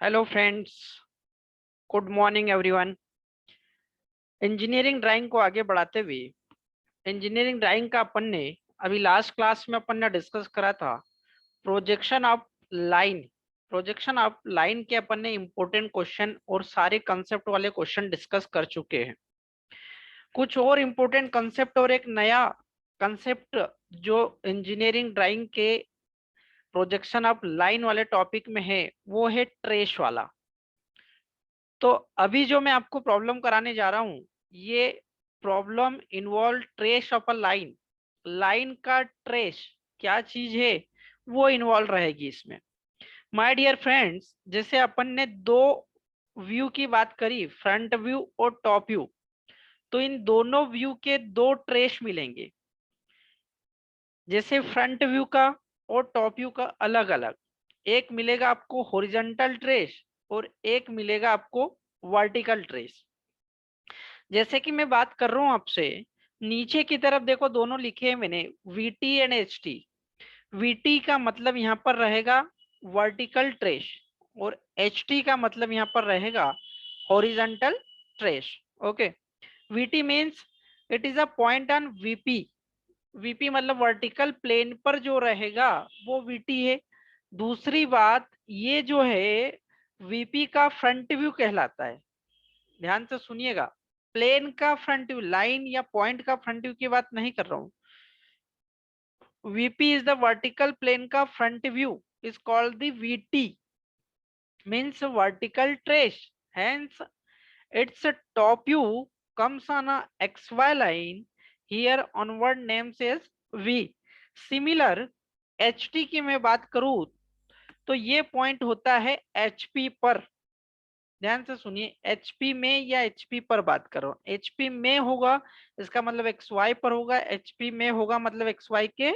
Hello friends, good morning everyone. Engineering drawing को आगे बढ़ाते हुए इंजीनियरिंग ड्राइंग का अपन ने अभी लास्ट क्लास में अपन ने डिस्कस करा था projection of line. Projection of line के अपन ने इम्पोर्टेंट क्वेश्चन और सारे कंसेप्ट वाले क्वेश्चन डिस्कस कर चुके हैं। कुछ और इम्पोर्टेंट कंसेप्ट और एक नया कंसेप्ट जो इंजीनियरिंग ड्राइंग के प्रोजेक्शन ऑफ लाइन वाले टॉपिक में है वो है ट्रेस वाला। तो अभी जो मैं आपको प्रॉब्लम कराने जा रहा हूं, ये problem involve trace of a line. Line का ट्रेस क्या चीज है वो इन्वॉल्व रहेगी इसमें। माय डियर फ्रेंड्स, जैसे अपन ने दो व्यू की बात करी, फ्रंट व्यू और टॉप व्यू, तो इन दोनों व्यू के दो ट्रेस मिलेंगे। जैसे फ्रंट व्यू का और टॉप व्यू का अलग अलग, एक मिलेगा आपको हॉरिजॉन्टल ट्रेस और एक मिलेगा आपको वर्टिकल ट्रेस। जैसे कि मैं बात कर रहा हूं आपसे, नीचे की तरफ देखो दोनों लिखे हैं मैंने, वीटी एंड एचटी। वीटी का मतलब यहाँ पर रहेगा वर्टिकल ट्रेस और एचटी का मतलब यहाँ पर रहेगा horizontal trace. Okay, VT means it is a point on VP. VP मतलब वर्टिकल प्लेन पर जो रहेगा वो वीटी है। दूसरी बात, ये जो है वीपी का फ्रंट व्यू कहलाता है। ध्यान से सुनिएगा, प्लेन का फ्रंट व्यू, लाइन या पॉइंट का फ्रंट व्यू की बात नहीं कर रहा हूं। VP is the vertical plane का front view is called the VT, means vertical trace. Hence its top view comes on a xy line, here onward name says v। Similar ht की मैं बात करूं तो ये पॉइंट होता है hp पर। ध्यान से सुनिए, एचपी में या एचपी पर बात करो। एचपी में होगा इसका मतलब एक्स वाई पर होगा, एचपी में होगा मतलब एक्स वाई के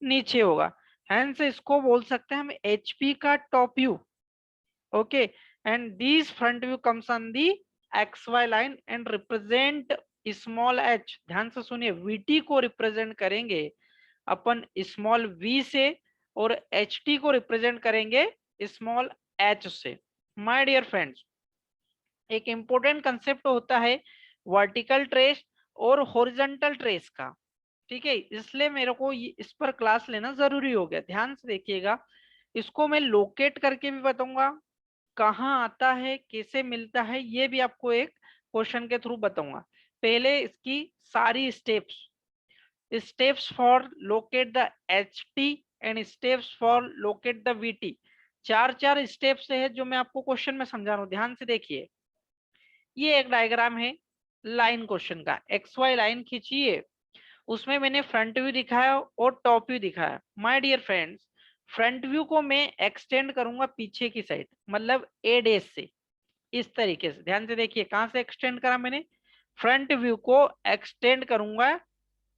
नीचे होगा। हेंस इसको बोल सकते हैं हम एचपी का top view. Okay, and this front view comes on the X Y line and represent small H. ध्यान से सुनिए, वीटी को रिप्रेजेंट करेंगे अपन स्मॉल वी से और एच टी को रिप्रेजेंट करेंगे स्मॉल एच से। माय डियर फ्रेंड्स, एक इंपॉर्टेंट कंसेप्ट होता है वर्टिकल ट्रेस और हॉरिजॉन्टल ट्रेस का। ठीक है, इसलिए मेरे को इस पर क्लास लेना जरूरी हो गया। ध्यान से देखिएगा, इसको मैं लोकेट करके भी बताऊंगा, कहाँ आता है कैसे मिलता है ये भी आपको एक क्वेश्चन के थ्रू बताऊंगा। पहले इसकी सारी steps, steps for locate the H T and steps for locate the we T. चार चार स्टेप्स है जो मैं आपको क्वेश्चन में समझा रहा हूँ। ध्यान से देखिए, ये एक डायग्राम है लाइन क्वेश्चन का। एक्स वाई लाइन खींचिए, उसमें मैंने फ्रंट व्यू दिखाया और टॉप व्यू दिखाया। My dear friends, front view को मैं एक्सटेंड करूंगा पीछे की साइड, मतलब ए डेज से, इस तरीके से। ध्यान से देखिए, कहां से एक्सटेंड करा मैंने, फ्रंट व्यू को एक्सटेंड करूंगा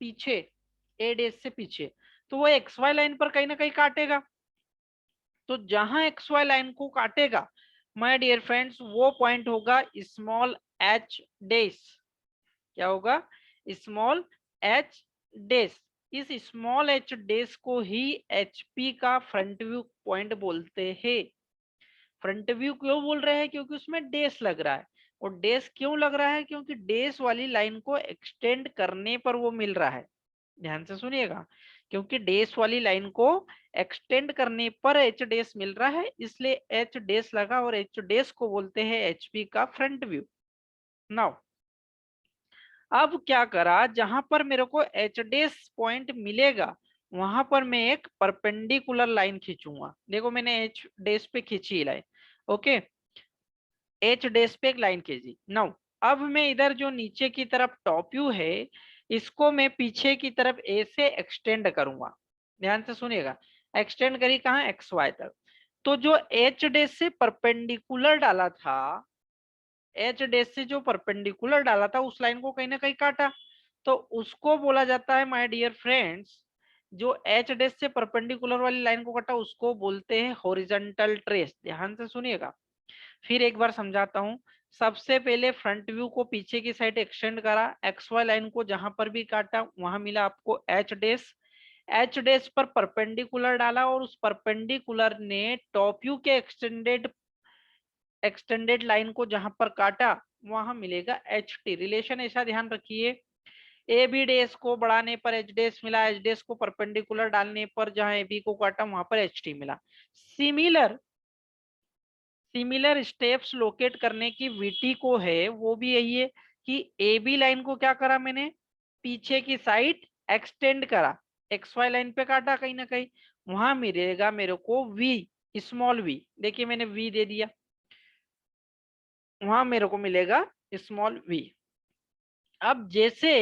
पीछे, ए डेज से पीछे, तो वो एक्स वाई लाइन पर कहीं ना कहीं काटेगा। तो जहां एक्स वाई लाइन को काटेगा माय डियर फ्रेंड्स, वो पॉइंट होगा स्मॉल एच डेस। क्या होगा, स्मॉल एच डेस। इस स्मॉल एच डेस को ही एचपी का फ्रंट व्यू पॉइंट बोलते हैं। फ्रंट व्यू क्यों बोल रहे हैं, क्योंकि उसमें डेस लग रहा है। और डेस क्यों लग रहा है, क्योंकि डेस वाली लाइन को एक्सटेंड करने पर वो मिल रहा है। ध्यान से सुनिएगा, क्योंकि डेस वाली लाइन को एक्सटेंड करने पर एच डेस मिल रहा है, इसलिए एच डेस लगा और एच डेस को बोलते हैं एचपी का फ्रंट व्यू। नाउ अब क्या करा, जहां पर मेरे को एच डेस पॉइंट मिलेगा वहां पर मैं एक परपेंडिकुलर लाइन खींचूंगा। देखो मैंने एच डेस पे खींची लाइन। ओके, एच डेस पे एक लाइन खींची। नाउ अब मैं इधर जो नीचे की तरफ टॉप व्यू है, इसको मैं पीछे की तरफ ए से एक्सटेंड करूंगा। ध्यान से सुनिएगा, एक्सटेंड करी कहाँ, एक्स वाई तक। तो जो एच डेस से परपेंडिकुलर डाला था, एच डेस से जो परपेंडिकुलर डाला था उस लाइन को कहीं ना कहीं काटा, तो उसको बोला जाता है माय डियर फ्रेंड्स, जो एच डेस से परपेंडिकुलर वाली लाइन को काटा उसको बोलते हैं हॉरिजॉन्टल ट्रेस। ध्यान से सुनिएगा, फिर एक बार समझाता हूं। सबसे पहले फ्रंट व्यू को पीछे की साइड एक्सटेंड करा, एक्स वाई लाइन को जहां पर भी काटा वहां मिला आपको एच डेस। एच डेस पर परपेंडिकुलर डाला और उस परपेंडिकुलर ने टॉप व्यू के एक्सटेंडेड एक्सटेंडेड लाइन को जहां पर काटा वहां मिलेगा एच टी। रिलेशन ऐसा ध्यान रखिए, ए बी डेस को बढ़ाने पर एच डेस मिला, एच डेस को परपेंडिकुलर डालने पर जहां ए बी को काटा वहां पर एच टी मिला। सिमिलर सिमिलर स्टेप्स लोकेट करने की वीटी को है वो भी यही है कि ए बी लाइन को क्या करा मैंने, पीछे की साइड एक्सटेंड करा, एक्स वाई लाइन पे काटा कहीं ना कहीं, वहां मिलेगा मेरे को वी, स्मॉल वी। देखिए मैंने वी दे दिया, वहां मेरे को मिलेगा स्मॉल वी। अब जैसे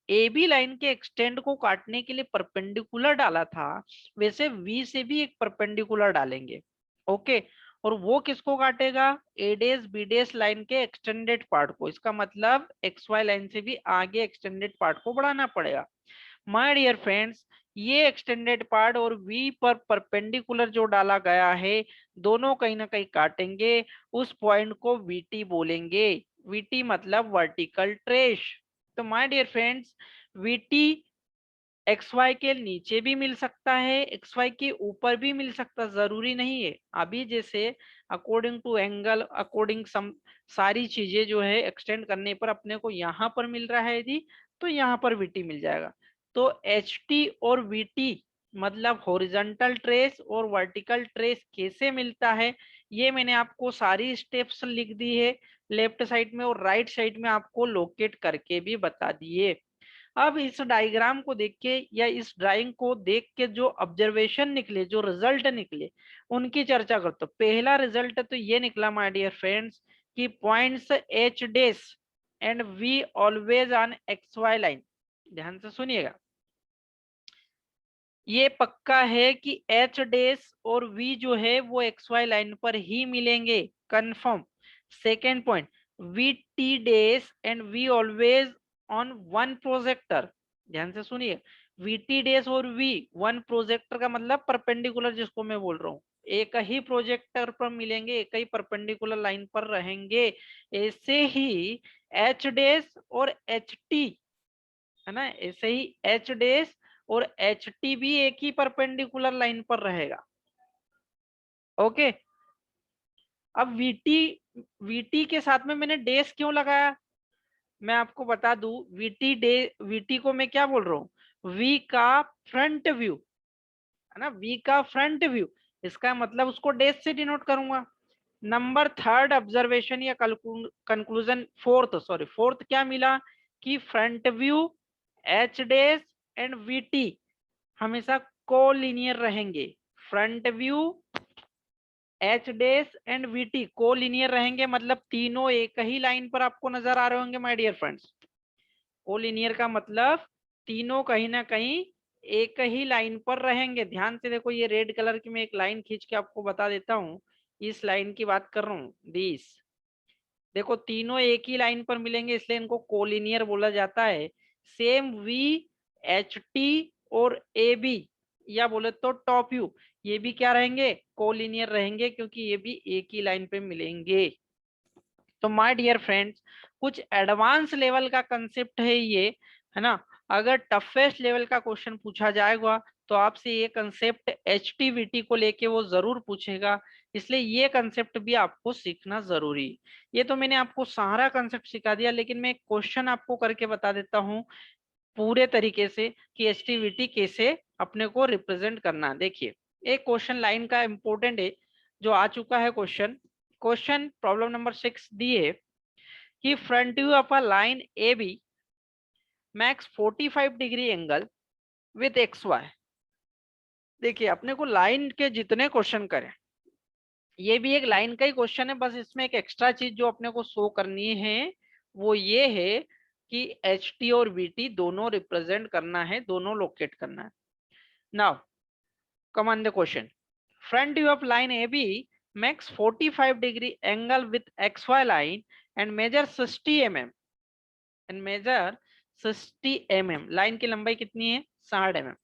ए बी लाइन के एक्सटेंड को काटने के लिए परपेंडिकुलर डाला था, वैसे वी से भी एक परपेंडिकुलर डालेंगे। ओके, और वो किसको काटेगा, ए डेस बी डेस लाइन के एक्सटेंडेड पार्ट को। इसका मतलब एक्स वाई लाइन से भी आगे एक्सटेंडेड पार्ट को बढ़ाना पड़ेगा। माय डियर फ्रेंड्स, ये एक्सटेंडेड पार्ट और वी पर परपेंडिकुलर जो डाला गया है, दोनों कहीं ना कहीं काटेंगे, उस पॉइंट को वीटी बोलेंगे। वीटी मतलब वर्टिकल ट्रेस। तो my dear friends, VT X Y के नीचे भी मिल सकता है, एक्स वाई के ऊपर भी मिल सकता, जरूरी नहीं है। अभी जैसे अकॉर्डिंग टू एंगल, अकॉर्डिंग सम सारी चीजें जो है एक्सटेंड करने पर अपने को यहाँ पर मिल रहा है जी, तो यहाँ पर वीटी मिल जाएगा। तो एच टी और वीटी मतलब हॉरिजॉन्टल ट्रेस और वर्टिकल ट्रेस कैसे मिलता है, ये मैंने आपको सारी स्टेप्स लिख दी है लेफ्ट साइड में, और राइट साइड में आपको लोकेट करके भी बता दिए। अब इस डायग्राम को देख के या इस ड्राइंग को देख के जो ऑब्जर्वेशन निकले, जो रिजल्ट निकले, उनकी चर्चा करते। पहला रिजल्ट तो ये निकला माय डियर फ्रेंड्स कि points H dash and V always on X Y line. ध्यान से सुनिएगा, ये पक्का है कि एच डेस और वी जो है वो एक्स वाई लाइन पर ही मिलेंगे, confirm. Second point, V T dash and V always on one projector. ध्यान से सुनिए, वी टी डेस और वी वन प्रोजेक्टर का मतलब परपेंडिकुलर जिसको मैं बोल रहा हूँ, एक ही प्रोजेक्टर पर मिलेंगे, एक ही परपेंडिकुलर लाइन पर रहेंगे। ऐसे ही एच डेस और एच टी, है ना, ऐसे ही एच डेस और एच टी भी एक ही परपेंडिकुलर लाइन पर रहेगा। ओके, अब वीटी, वीटी के साथ में मैंने डेस क्यों लगाया, मैं आपको बता दूं। वीटी डे, वीटी को मैं क्या बोल रहा हूँ, वी का फ्रंट व्यू, है ना, वी का फ्रंट व्यू, इसका मतलब उसको डेस से डिनोट करूंगा। नंबर थर्ड ऑब्जर्वेशन या कंक्लूजन, फोर्थ सॉरी, फोर्थ क्या मिला कि front view, H dash and VT हमेशा कोलिनियर रहेंगे। Front view, H dash and VT collinear रहेंगे, मतलब तीनों एक ही लाइन पर आपको नजर आ रहे होंगे माय डियर फ्रेंड्स। कोलिनियर का मतलब तीनों कहीं ना कहीं एक ही लाइन पर रहेंगे। ध्यान से देखो, ये रेड कलर की मैं एक लाइन खींच के आपको बता देता हूँ, इस लाइन की बात कर रहा हूँ, दिस। देखो तीनों एक ही लाइन पर मिलेंगे, इसलिए इनको कोलिनियर बोला जाता है। सेम वी, एच टी और ए बी, या बोले तो टॉप व्यू, ये भी क्या रहेंगे, कोलिनियर रहेंगे, क्योंकि ये भी एक ही लाइन पे मिलेंगे। तो माय डियर फ्रेंड्स, कुछ एडवांस लेवल का कंसेप्ट है ये, है ना। अगर टफेस्ट लेवल का क्वेश्चन पूछा जाएगा तो आपसे ये concept H T V T को लेके वो जरूर पूछेगा, इसलिए ये कंसेप्ट भी आपको सीखना जरूरी है। ये तो मैंने आपको सारा कंसेप्ट सिखा दिया, लेकिन मैं एक क्वेश्चन आपको करके बता देता हूँ पूरे तरीके से कि एच टी वी टी कैसे अपने को रिप्रेजेंट करना है। देखिए, एक क्वेश्चन लाइन का इंपॉर्टेंट है जो आ चुका है क्वेश्चन। क्वेश्चन प्रॉब्लम नंबर 6 दिए कि front view of a line A B makes 45 degree angle with X Y. देखिए, अपने को लाइन के जितने क्वेश्चन करें, ये भी एक लाइन का ही क्वेश्चन है, बस इसमें एक एक्स्ट्रा चीज जो अपने को शो करनी है वो ये है कि एच टी और वी टी दोनों रिप्रेजेंट करना है, दोनों लोकेट करना है। Now come on the question, front view of line AB makes 45 degree angle with XY line and measure 60 mm and measure 60 mm। लाइन की लंबाई कितनी है, 60 mm।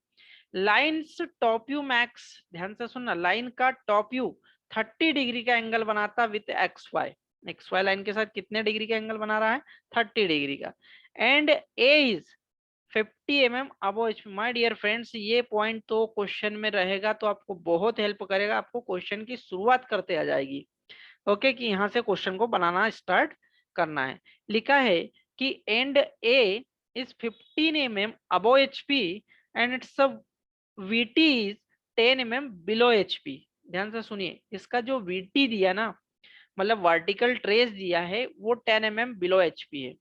Lines top view makes, ध्यान से सुनना, लाइन का टॉप व्यू 30 डिग्री का एंगल बनाता with X Y, X Y line के साथ कितने डिग्री का एंगल बना रहा है, 30 डिग्री का। And A is 50 mm above H. My dear friends, ये पॉइंट तो क्वेश्चन में रहेगा तो आपको बहुत हेल्प करेगा, आपको क्वेश्चन की शुरुआत करते आ जाएगी। ओके, कि यहाँ से क्वेश्चन को बनाना स्टार्ट करना है। लिखा है कि and A is 15 mm above HP and its VT is 10 mm below HP। ध्यान से सुनिए, इसका जो VT दिया ना, मतलब वर्टिकल ट्रेस दिया है, वो 10 mm below HP है।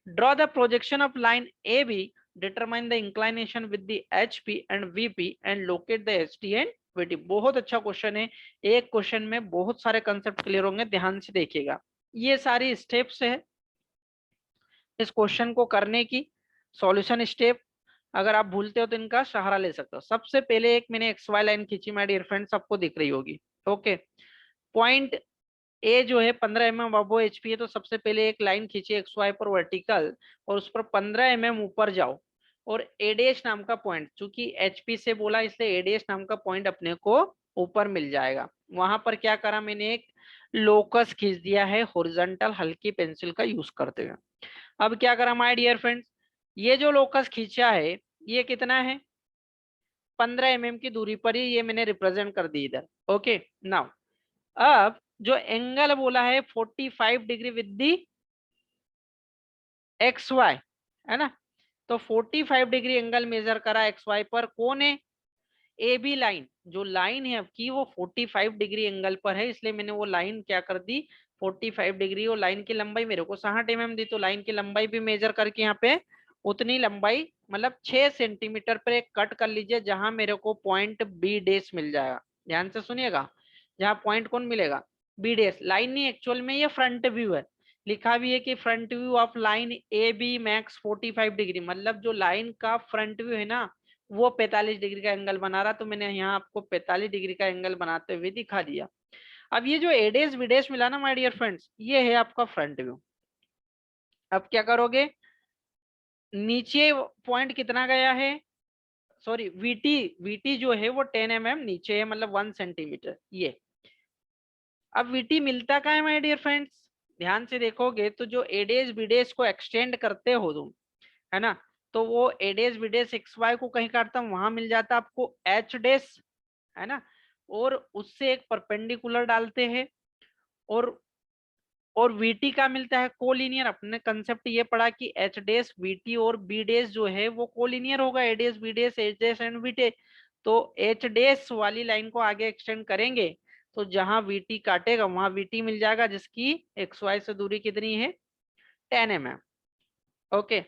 Draw the projection of line A B, determine the inclination with the HP and VP and locate the ST and VT। बहुत अच्छा क्वेश्चन है, एक क्वेश्चन में बहुत सारे कंसेप्ट क्लियर होंगे, ध्यान से देखिएगा। ये सारी स्टेप्स है इस क्वेश्चन को करने की, सॉल्यूशन स्टेप। अगर आप भूलते हो तो इनका सहारा ले सकते हो। सबसे पहले एक मैंने XY लाइन खींची, माय डियर फ्रेंड्स, आपको दिख रही होगी। ओके, पॉइंट ए जो है 15 mm अबो HP है, तो सबसे पहले एक लाइन खींची XY पर वर्टिकल, और उस पर 15 mm ऊपर जाओ, और ए डैश नाम का पॉइंट, चूंकि HP से बोला इसलिए ए डैश नाम का पॉइंट अपने को ऊपर मिल जाएगा। वहां पर क्या करा मैंने, एक लोकस खींच दिया है हॉरिजॉन्टल, हल्की पेंसिल का यूज करते हुए। अब क्या करा माय डियर फ्रेंड्स, ये जो लोकस खींचा है ये कितना है, 15 mm की दूरी पर ही ये मैंने रिप्रेजेंट कर दी इधर। ओके, नाउ अब जो एंगल बोला है 45 डिग्री विद दी XY, है ना, तो 45 डिग्री एंगल मेजर करा XY पर। कौन है, ए बी लाइन, जो लाइन है आपकी वो 45 डिग्री एंगल पर है, इसलिए मैंने वो लाइन क्या कर दी 45 डिग्री। और लाइन की लंबाई मेरे को 60 mm दी, तो लाइन की लंबाई भी मेजर करके यहाँ पे उतनी लंबाई, मतलब 6 सेंटीमीटर पर एक कट कर लीजिए, जहां मेरे को पॉइंट बी डैश मिल जाएगा। ध्यान से सुनिएगा, जहाँ पॉइंट कौन मिलेगा, बी डैश। लाइन नहीं, एक्चुअल में ये फ्रंट व्यू है, लिखा भी है कि front view of line A B makes 45 degree, मतलब जो लाइन का फ्रंट व्यू है ना, वो 45 डिग्री का एंगल बना रहा, तो मैंने यहाँ आपको 45 डिग्री का एंगल बनाते हुए दिखा दिया। अब ये जो एडेस विडेस मिला ना माय डियर फ्रेंड्स, ये है आपका फ्रंट व्यू। अब क्या करोगे, नीचे पॉइंट कितना गया है, सॉरी वीटी, वीटी जो है वो 10 mm नीचे है, मतलब 1 सेंटीमीटर ये। अब वीटी मिलता कहाँ है माय डियर फ्रेंड्स, ध्यान से देखोगे तो जो एडेस विडेस को एक्सटेंड करते हो तुम, है ना, तो वो एडेस विडेस XY को कहीं काटता हूं, वहां मिल जाता आपको एच डेस, है ना, और उससे एक परपेंडिकुलर डालते हैं, और VT का मिलता है कोलिनियर। अपने कंसेप्ट ये पढ़ा कि एच डेस VT और बी डेस जो है वो कोलिनियर होगा, A dash B dash H dash and VT। तो एच डेस वाली लाइन को आगे एक्सटेंड करेंगे, तो जहां VT काटेगा वहां VT मिल जाएगा, जिसकी XY से दूरी कितनी है 10 mm। ओके,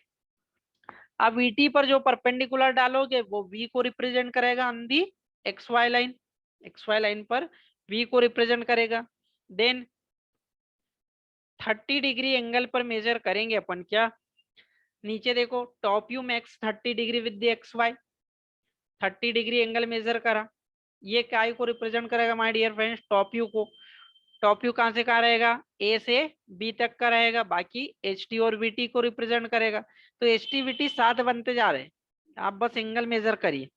अब VT पर जो परपेंडिकुलर डालोगे वो V को रिप्रेजेंट करेगा on the XY line, XY line पर V को रिप्रेजेंट करेगा। देन 30 डिग्री एंगल पर मेजर करेंगे अपन क्या, नीचे देखो top view makes 30 degree with the XY, 30 degree angle measure करा, ये क्या को रिप्रेजेंट करेगा my dear friends, top view को। टॉप व्यू कहां से कहां रहेगा, ए से बी तक का रहेगा, बाकी एच टी और वीटी को रिप्रेजेंट करेगा। तो एच टी वीटी साथ बनते जा रहे हैं, आप बस एंगल मेजर करिए।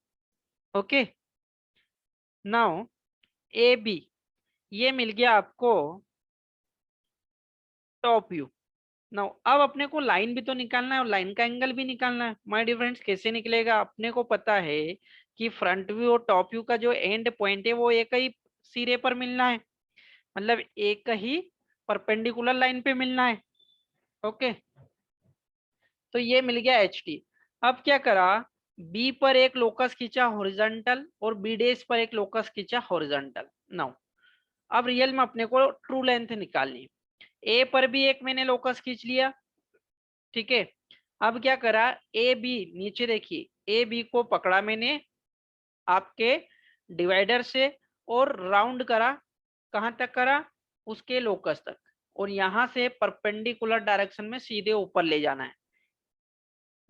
ओके, नाउ ए बी, ये मिल गया आपको टॉप व्यू। नाउ अब अपने को लाइन भी तो निकालना है और लाइन का एंगल भी निकालना है माय डियर फ्रेंड्स। कैसे निकलेगा, अपने को पता है कि फ्रंट व्यू और टॉप व्यू का जो एंड पॉइंट है वो एक ही सिरे पर मिलना है, मतलब एक ही परपेंडिकुलर लाइन पे मिलना है। ओके, तो ये मिल गया एच टी। अब क्या करा, बी पर एक लोकस खींचा हॉरिजॉन्टल और बी डेस पर एक लोकस खींचा हॉरिजॉन्टल। नाउ अब रियल में अपने को ट्रू लेंथ निकालनी, ए पर भी एक मैंने लोकस खींच लिया, ठीक है। अब क्या करा, ए बी, नीचे देखिए ए बी को पकड़ा मैंने आपके डिवाइडर से और राउंड करा, कहां तक करा, उसके लोकस तक, और यहां से परपेंडिकुलर डायरेक्शन में सीधे ऊपर ले जाना है।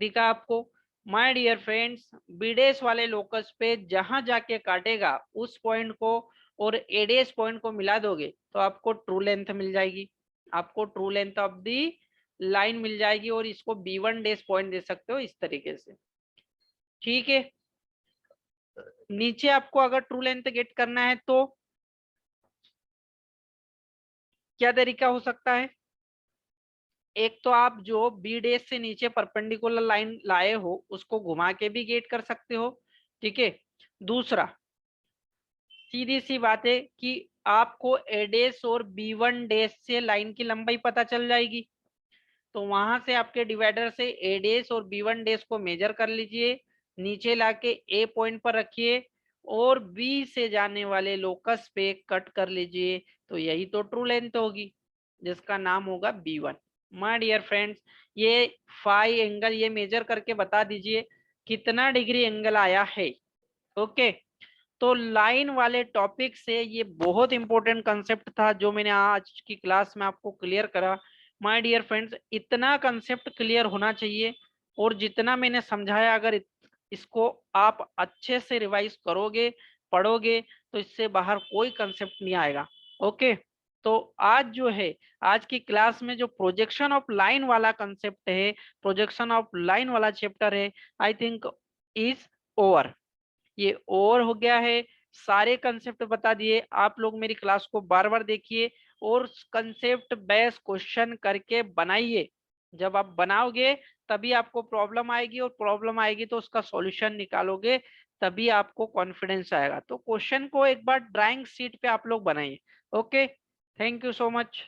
दिखा आपको माय डियर फ्रेंड्स, बीडेस वाले लोकस पे जहां जाके काटेगा उस पॉइंट को और एडेस पॉइंट को मिला दोगे तो आपको ट्रू लेंथ मिल जाएगी, आपको true length of the line मिल जाएगी, और इसको B1 डेस पॉइंट दे सकते हो इस तरीके से। ठीक है, नीचे आपको अगर ट्रू लेंथ गेट करना है तो क्या तरीका हो सकता है, एक तो आप जो बी डेस से नीचे परपेंडिकुलर लाइन लाए हो उसको घुमा के भी गेट कर सकते हो, ठीक है। दूसरा, सीधी सी बात है कि आपको ए डैश और बी वन डैश से लाइन की लंबाई पता चल जाएगी। तो वहां से आपके डिवाइडर से ए डैश और बी वन डैश को मेजर कर लीजिए, नीचे लाके ए पॉइंट पर रखिए और बी से जाने वाले लोकस पे कट कर लीजिए। तो यही तो ट्रू लेंथ होगी जिसका नाम होगा B one. My dear friends, ये फाई एंगल ये मेजर करके बता दीजिए कितना डिग्री एंगल आया है। ओके, तो लाइन वाले टॉपिक से ये बहुत इंपॉर्टेंट कंसेप्ट था जो मैंने आज की क्लास में आपको क्लियर करा। माय डियर फ्रेंड्स, इतना कंसेप्ट क्लियर होना चाहिए और जितना मैंने समझाया अगर इसको आप अच्छे से रिवाइज करोगे, पढ़ोगे, तो इससे बाहर कोई कंसेप्ट नहीं आएगा। ओके, तो आज जो है, आज की क्लास में जो प्रोजेक्शन ऑफ लाइन वाला कंसेप्ट है, प्रोजेक्शन ऑफ लाइन वाला चैप्टर है, आई थिंक इज ओवर। ये ओवर हो गया है। सारे कंसेप्ट बता दिए। आप लोग मेरी क्लास को बार बार देखिए और कंसेप्ट बेस्ड क्वेश्चन करके बनाइए। जब आप बनाओगे तभी आपको प्रॉब्लम आएगी और प्रॉब्लम आएगी तो उसका सॉल्यूशन निकालोगे, तभी आपको कॉन्फिडेंस आएगा। तो क्वेश्चन को एक बार ड्राइंग शीट पे आप लोग बनाइए। Okay, thank you so much.